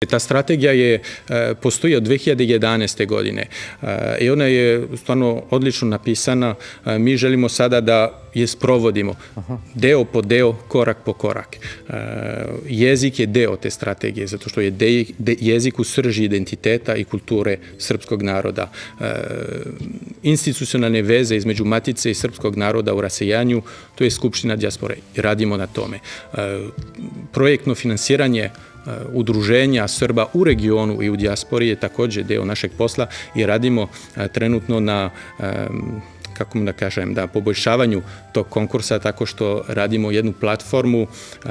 Ta strategija postoji od 2011. godine i ona je stvarno odlično napisana. Mi želimo sada da je sprovodimo deo po deo, korak po korak. Jezik je deo te strategije, zato što je jezik u srži identiteta i kulture srpskog naroda. Institucionalne veze između Matice i srpskog naroda u rasejanju, to je Skupština dijaspore. Radimo na tome. Projektno finansiranje udruženja Srba u regionu i u dijaspori je također deo našeg posla i radimo trenutno na, kako da kažem, da poboljšavanju tog konkursa tako što radimo jednu platformu,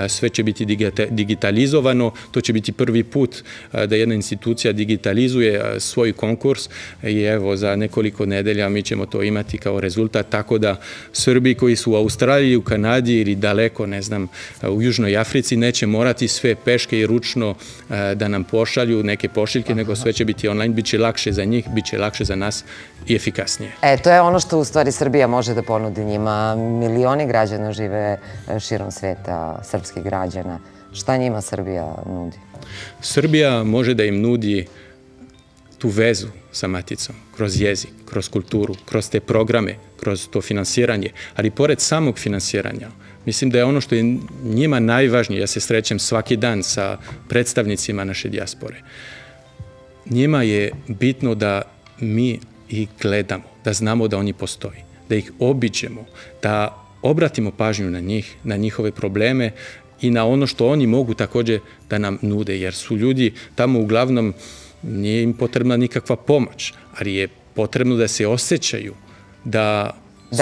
sve će biti digitalizovano, to će biti prvi put da jedna institucija digitalizuje svoj konkurs i evo za nekoliko nedelja mi ćemo to imati kao rezultat, tako da Srbi koji su u Australiji, u Kanadi ili daleko, ne znam, u Južnoj Africi neće morati sve peške i ručno da nam pošalju neke pošiljke, nego sve će biti online, bit će lakše za njih, bit će lakše za nas i efikasnije. To je ono što u stvari Srbija može da ponudi njima. Milioni građana žive širom sveta, srpskih građana. Šta njima Srbija nudi? Srbija može da im nudi tu vezu sa Maticom, kroz jezik, kroz kulturu, kroz te programe, kroz to finansiranje, ali pored samog finansiranja, mislim da je ono što je njima najvažnije, ja se srećem svaki dan sa predstavnicima naše dijaspore, njima je bitno da mi ih gledamo, da znamo da oni postoji, da ih obiđemo, da obratimo pažnju na njih, na njihove probleme i na ono što oni mogu također da nam nude, jer su ljudi tamo uglavnom, nije im potrebna nikakva pomoć, ali je potrebno da se osjećaju da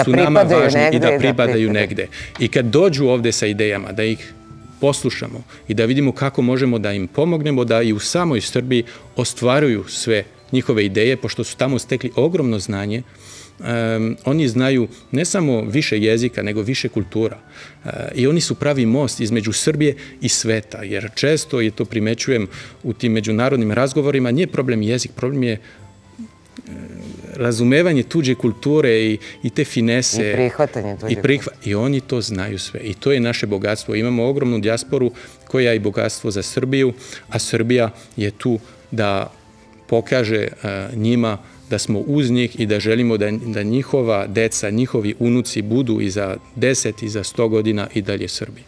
su nama važni i da pripadaju negde. I kad dođu ovde sa idejama, da ih poslušamo i da vidimo kako možemo da im pomognemo, da i u samoj Srbiji ostvaruju sve njihove ideje, pošto su tamo stekli ogromno znanje, oni znaju ne samo više jezika, nego više kultura. I oni su pravi most između Srbije i sveta, jer često, i to primećujem u tim međunarodnim razgovorima, nije problem jezik, problem je razumevanje tuđe kulture i te finese. I prihvatanje tuđe kulture. I oni to znaju sve. I to je naše bogatstvo. Imamo ogromnu dijasporu koja je bogatstvo za Srbiju, a Srbija je tu da pokaže njima da smo uz njih i da želimo da njihova deca, njihovi unuci budu i za 10 i za 100 godina i dalje Srbi.